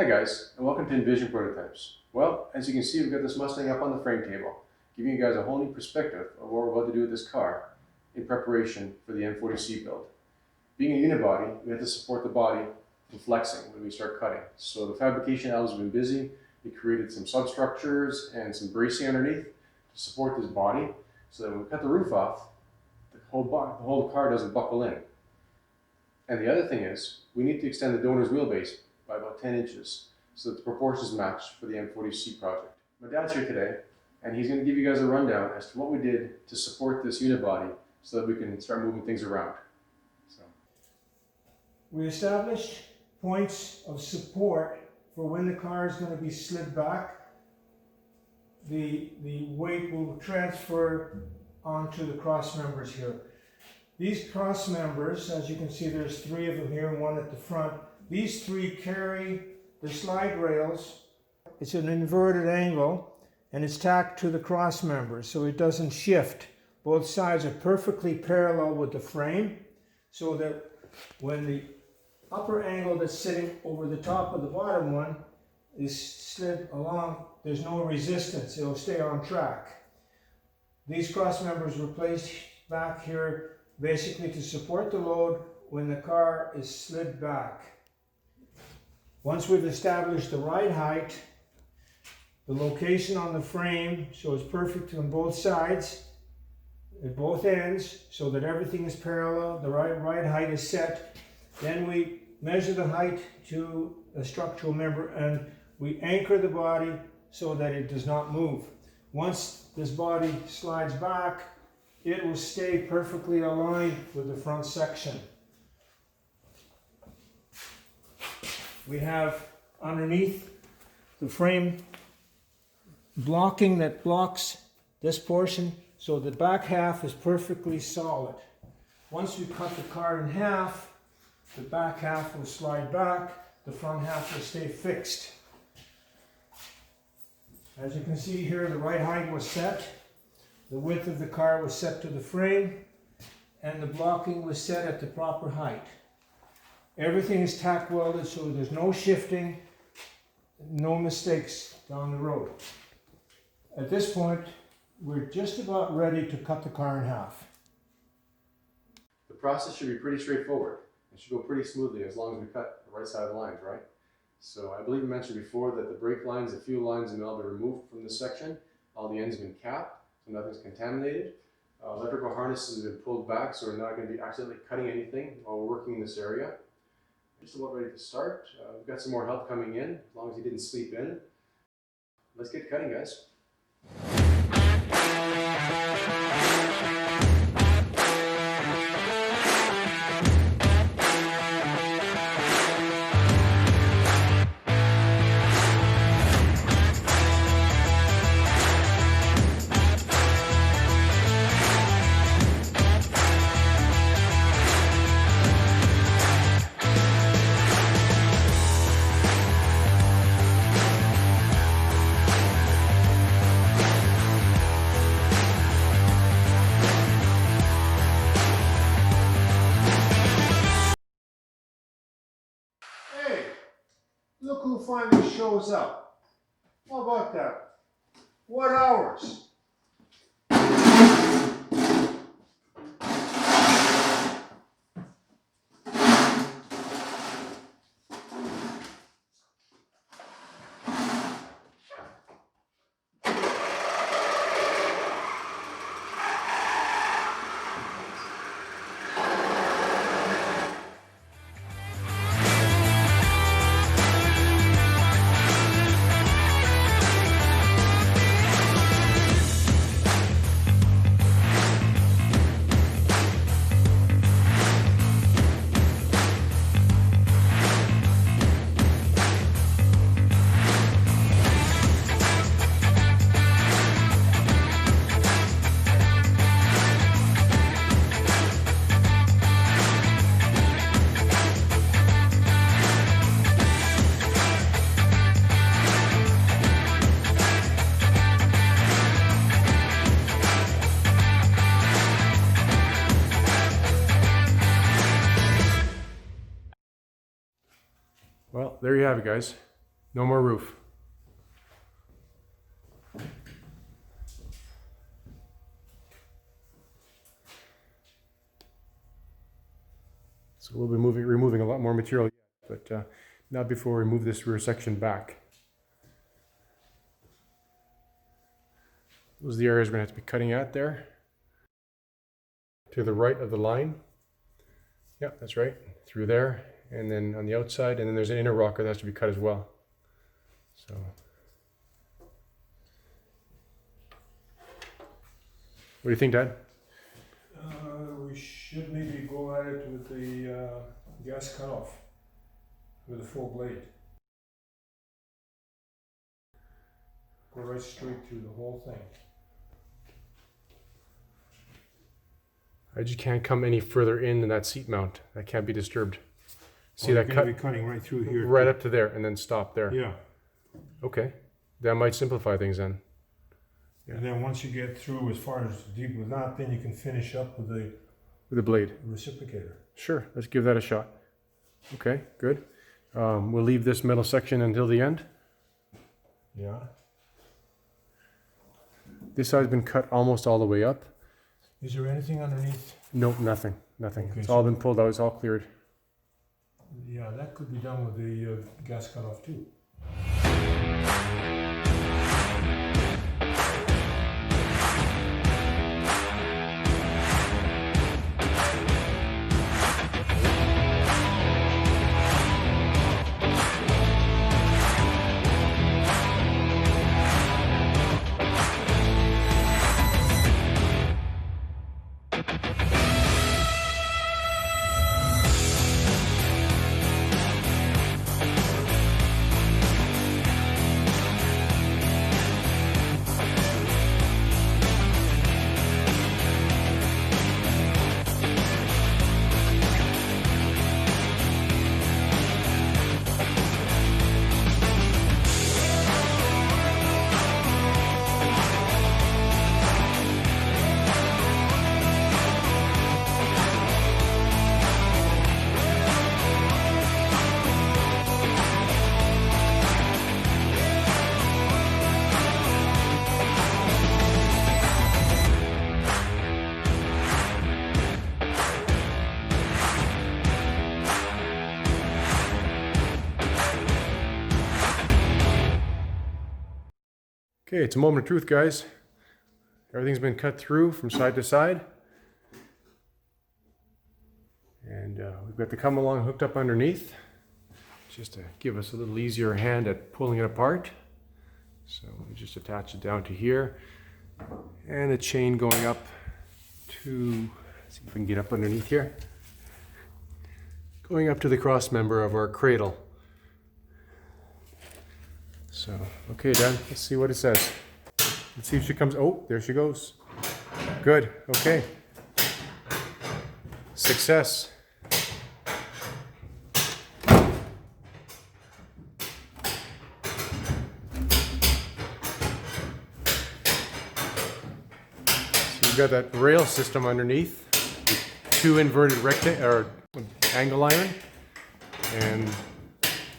Hi guys, and welcome to iNVision Prototypes. Well, as you can see, we've got this Mustang up on the frame table, giving you guys a whole new perspective of what we're about to do with this car in preparation for the M40C build. Being a unibody, we have to support the body from flexing when we start cutting. So the fabrication elves have been busy. We created some substructures and some bracing underneath to support this body, so that when we cut the roof off, the whole car doesn't buckle in. And the other thing is, we need to extend the donor's wheelbase by about 10 inches so that the proportions match for the M40C project. My dad's here today, and he's going to give you guys a rundown as to what we did to support this unibody so that we can start moving things around. We established points of support for when the car is going to be slid back. The weight will transfer onto the cross members here. These cross members, as you can see, there's 3 of them here and 1 at the front. These 3 carry the slide rails. It's an inverted angle and it's tacked to the cross members so it doesn't shift. Both sides are perfectly parallel with the frame so that when the upper angle that's sitting over the top of the bottom one is slid along, there's no resistance, it'll stay on track. These cross members were placed back here basically to support the load when the car is slid back. Once we've established the ride height, the location on the frame so it's perfect on both sides, at both ends, so that everything is parallel, the ride height is set, then we measure the height to a structural member and we anchor the body so that it does not move. Once this body slides back, it will stay perfectly aligned with the front section. We have underneath the frame blocking that blocks this portion so the back half is perfectly solid. Once we cut the car in half, the back half will slide back, the front half will stay fixed. As you can see here, the ride height was set, the width of the car was set to the frame, and the blocking was set at the proper height. Everything is tack welded so there's no shifting, no mistakes down the road. At this point, we're just about ready to cut the car in half. The process should be pretty straightforward. It should go pretty smoothly as long as we cut the right side of the lines, right? So I believe I mentioned before that the brake lines and fuel lines have been all been removed from this section. All the ends have been capped, so nothing's contaminated. Electrical harnesses have been pulled back, so we're not going to be accidentally cutting anything while we're working in this area. Just about ready to start. We've got some more help coming in, as long as you didn't sleep in. Let's get cutting, guys. Look who finally shows up. How about that? What hours? Well, there you have it, guys. No more roof. So we'll be removing a lot more material, but not before we move this rear section back. Those are the areas we're going to have to be cutting at there. To the right of the line. Yeah, that's right. Through there, and then on the outside, and then there's an inner rocker that has to be cut as well. So. What do you think, Dad? We should maybe go at it with the gas cutoff, with a full blade. Go right straight through the whole thing. I just can't come any further in than that seat mount. That can't be disturbed. See that cut? Be cutting right through here. Right up to there and then stop there. Yeah. Okay. That might simplify things then. Yeah. And then once you get through as far as deep with that, then you can finish up with the blade. Reciprocator. Sure. Let's give that a shot. Okay, good. We'll leave this metal section until the end. Yeah. This side's been cut almost all the way up. Is there anything underneath? Nope, nothing. Nothing. Okay, it's so all been pulled out. It's all cleared. Yeah, that could be done with the gas cutoff too. Okay, it's a moment of truth, guys. Everything's been cut through from side to side. And we've got the come along hooked up underneath, just to give us a little easier hand at pulling it apart. So we just attach it down to here. And a chain going up to, let's see if we can get up underneath here. Going up to the cross member of our cradle. So, okay, Dad, let's see what it says. Let's see if she comes. Oh, there she goes. Good, okay. Success. So you've got that rail system underneath, two inverted angle iron, and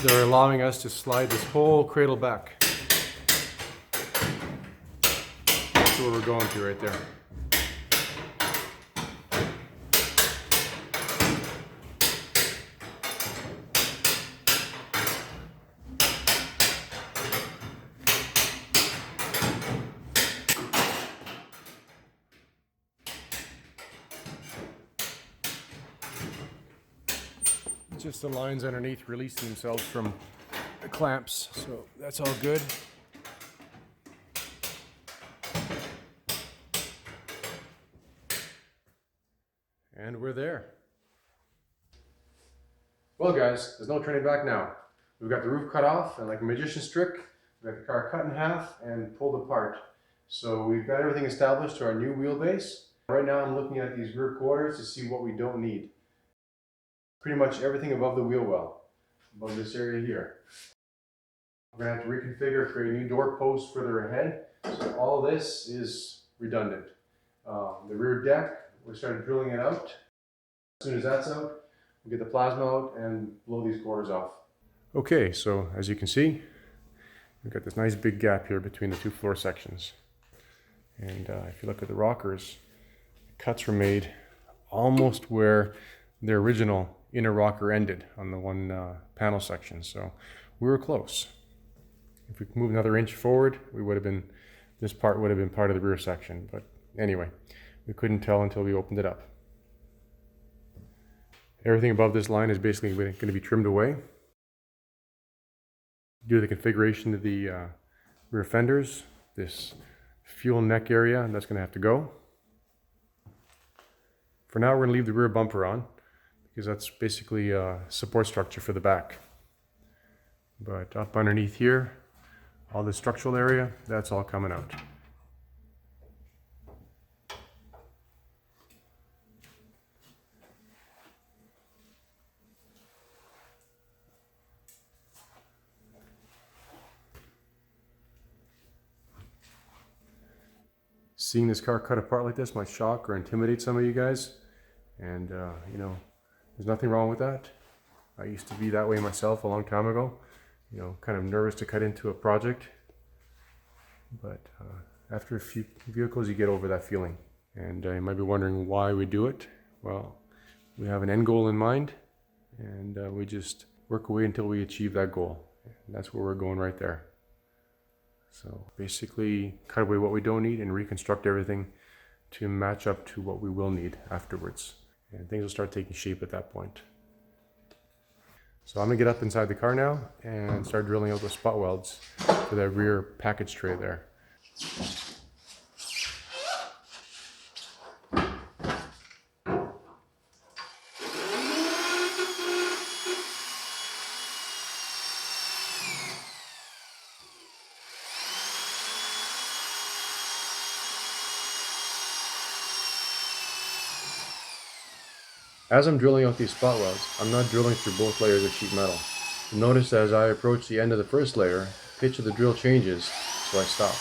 they're allowing us to slide this whole cradle back. That's what we're going to right there. Just the lines underneath release themselves from the clamps, so that's all good. And we're there. Well, guys, there's no turning back now. We've got the roof cut off, and like a magician's trick, we've got the car cut in half and pulled apart. So we've got everything established to our new wheelbase. Right now I'm looking at these rear quarters to see what we don't need. Pretty much everything above the wheel well, above this area here. We're going to have to reconfigure, create a new door post further ahead. So all this is redundant. The rear deck, we started drilling it out. As soon as that's out, we'll get the plasma out and blow these quarters off. Okay, so as you can see, We've got this nice big gap here between the two floor sections. And if you look at the rockers, the cuts were made almost where the original inner rocker ended on the one panel section. So we were close. If we moved another inch forward, this part would have been part of the rear section. But anyway, we couldn't tell until we opened it up. Everything above this line is basically going to be trimmed away. Due to the configuration of the rear fenders, this fuel neck area, that's going to have to go. For now, we're going to leave the rear bumper on because that's basically a support structure for the back. But up underneath here, all the structural area, that's all coming out. Seeing this car cut apart like this might shock or intimidate some of you guys. And, you know, there's nothing wrong with that. I used to be that way myself a long time ago. You know, kind of nervous to cut into a project. But after a few vehicles, you get over that feeling. And you might be wondering why we do it. Well, we have an end goal in mind. And we just work away until we achieve that goal. And that's where we're going right there. So basically cut away what we don't need and reconstruct everything to match up to what we will need afterwards. And things will start taking shape at that point. So I'm gonna get up inside the car now and start drilling out the spot welds for that rear package tray there. As I'm drilling out these spot welds, I'm not drilling through both layers of sheet metal. Notice as I approach the end of the first layer, pitch of the drill changes, so I stop.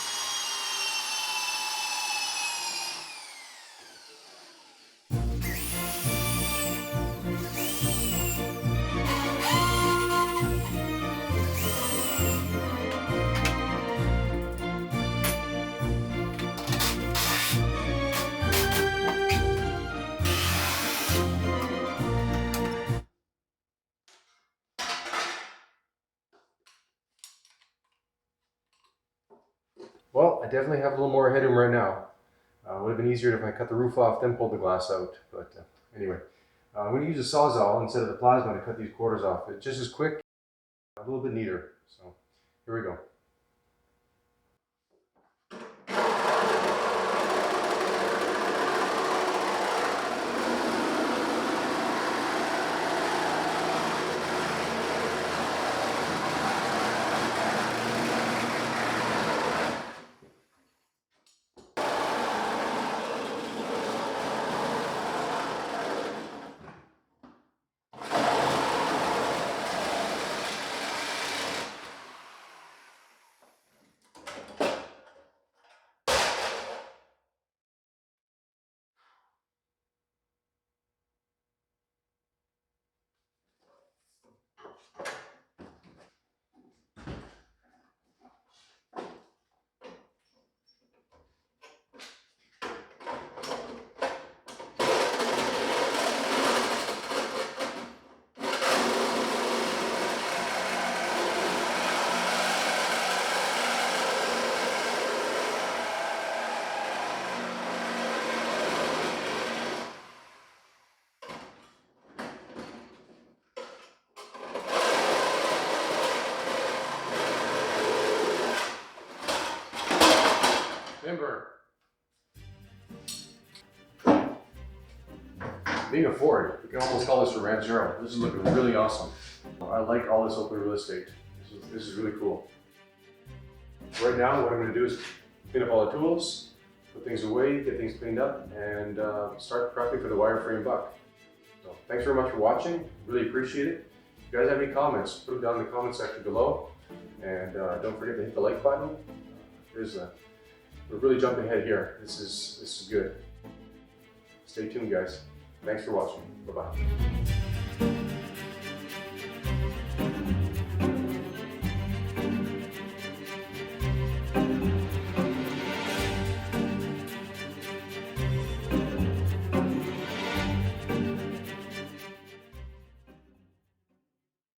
Well, I definitely have a little more headroom right now. It would have been easier if I cut the roof off, then pulled the glass out. But anyway, I'm going to use a Sawzall instead of the plasma to cut these quarters off. It's just as quick, a little bit neater. So here we go. Timber. Being a Ford, you can almost call this a Ranchero. This is looking really awesome. I like all this open real estate. This is really cool. Right now, what I'm going to do is clean up all the tools, put things away, get things cleaned up, and start prepping for the wireframe buck. So thanks very much for watching. Really appreciate it. If you guys have any comments, put them down in the comment section below. And don't forget to hit the like button. We're really jumping ahead here. This is good. Stay tuned, guys. Thanks for watching. Bye-bye.